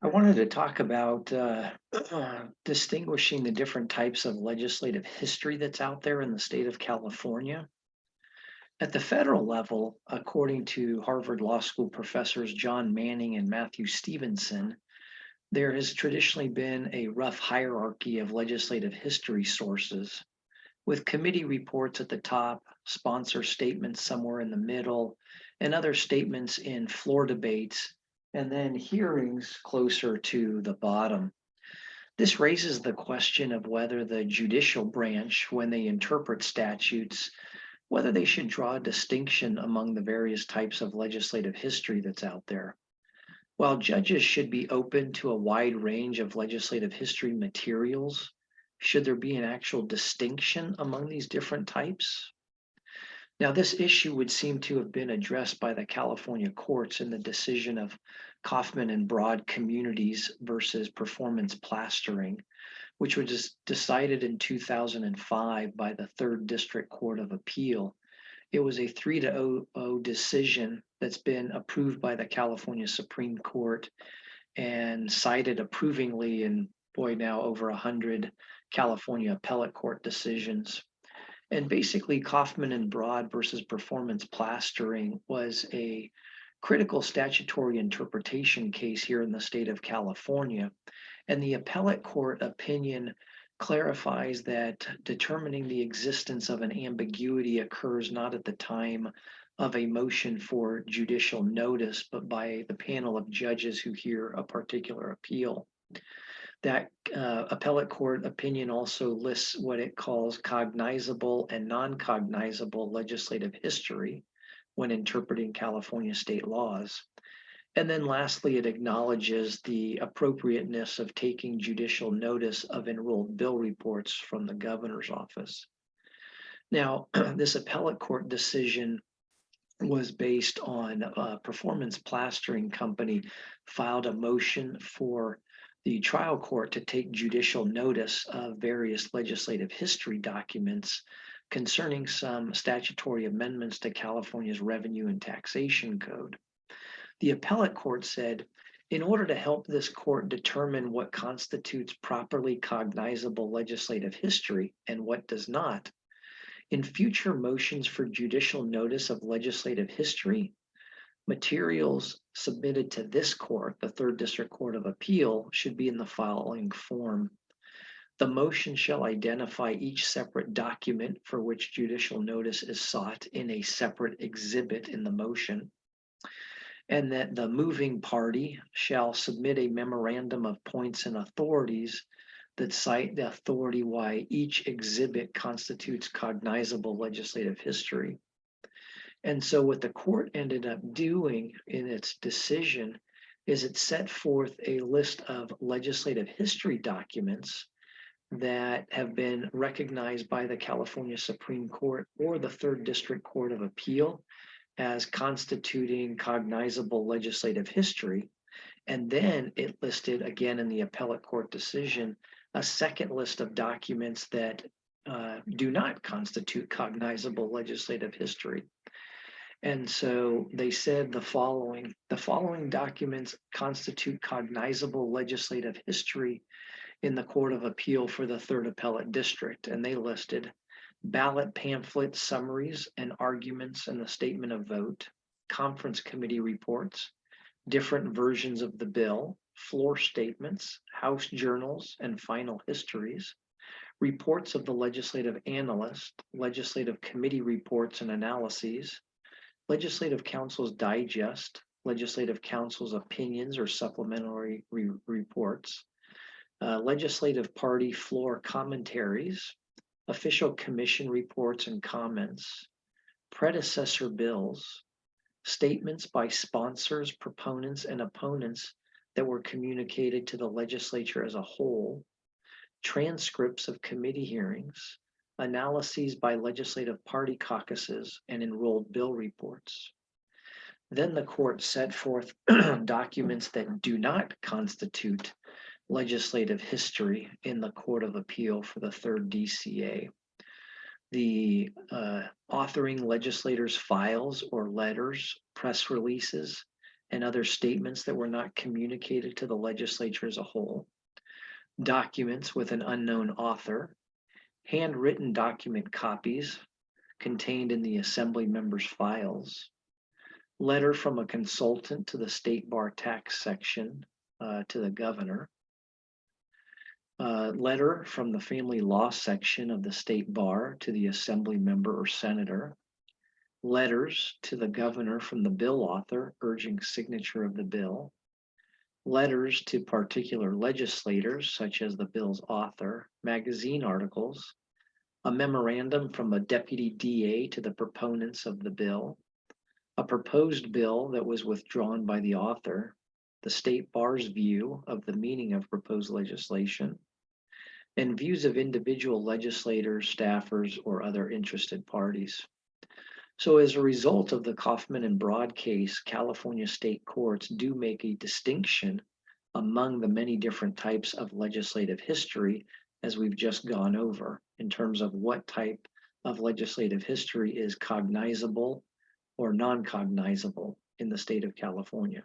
I wanted to talk about distinguishing the different types of legislative history that's out there in the state of California. At the federal level, according to Harvard Law School professors John Manning and Matthew Stevenson, there has traditionally been a rough hierarchy of legislative history sources, with committee reports at the top, sponsor statements somewhere in the middle, and other statements in floor debates, and then hearings closer to the bottom. This raises the question of whether the judicial branch, when they interpret statutes, whether they should draw a distinction among the various types of legislative history that's out there. While judges should be open to a wide range of legislative history materials, should there be an actual distinction among these different types? Now, this issue would seem to have been addressed by the California courts in the decision of Kaufman and Broad Communities versus Performance Plastering, which was decided in 2005 by the Third District Court of Appeal. It was a 3-0 decision that's been approved by the California Supreme Court and cited approvingly in, boy, now over 100 California appellate court decisions. And basically, Kaufman and Broad versus Performance Plastering was a critical statutory interpretation case here in the state of California. And the appellate court opinion clarifies that determining the existence of an ambiguity occurs not at the time of a motion for judicial notice, but by the panel of judges who hear a particular appeal. That appellate court opinion also lists what it calls cognizable and non-cognizable legislative history when interpreting California state laws. And then lastly, it acknowledges the appropriateness of taking judicial notice of enrolled bill reports from the governor's office. Now, this appellate court decision was based on Performance Plastering Company filed a motion for the trial court to take judicial notice of various legislative history documents concerning some statutory amendments to California's revenue and taxation code. The appellate court said, in order to help this court determine what constitutes properly cognizable legislative history and what does not, in future motions for judicial notice of legislative history, materials submitted to this court, the Third District Court of Appeal, should be in the following form. The motion shall identify each separate document for which judicial notice is sought in a separate exhibit in the motion, and that the moving party shall submit a memorandum of points and authorities that cite the authority why each exhibit constitutes cognizable legislative history. And so what the court ended up doing in its decision is it set forth a list of legislative history documents that have been recognized by the California Supreme Court or the Third District Court of Appeal as constituting cognizable legislative history. And then it listed, again in the appellate court decision, a second list of documents that do not constitute cognizable legislative history. And so they said the following documents constitute cognizable legislative history in the Court of Appeal for the Third Appellate District. And they listed ballot pamphlet summaries and arguments in the statement of vote, conference committee reports, different versions of the bill, floor statements, House journals, and final histories, reports of the legislative analyst, legislative committee reports and analyses, legislative council's digest, legislative council's opinions or supplementary reports, legislative party floor commentaries, official commission reports and comments, predecessor bills, statements by sponsors, proponents, and opponents that were communicated to the legislature as a whole, transcripts of committee hearings, analyses by legislative party caucuses, and enrolled bill reports. Then the court set forth documents that do not constitute legislative history in the Court of Appeal for the Third DCA. The authoring legislators' files or letters, press releases, and other statements that were not communicated to the legislature as a whole, documents with an unknown author, handwritten document copies contained in the assembly members' files, letter from a consultant to the state bar tax section to the governor, letter from the family law section of the state bar to the assembly member or senator, letters to the governor from the bill author urging signature of the bill, letters to particular legislators, such as the bill's author, magazine articles, a memorandum from a deputy DA to the proponents of the bill, a proposed bill that was withdrawn by the author, the state bar's view of the meaning of proposed legislation, and views of individual legislators, staffers, or other interested parties. So as a result of the Kaufman and Broad case, California state courts do make a distinction among the many different types of legislative history as we've just gone over in terms of what type of legislative history is cognizable or non-cognizable in the state of California.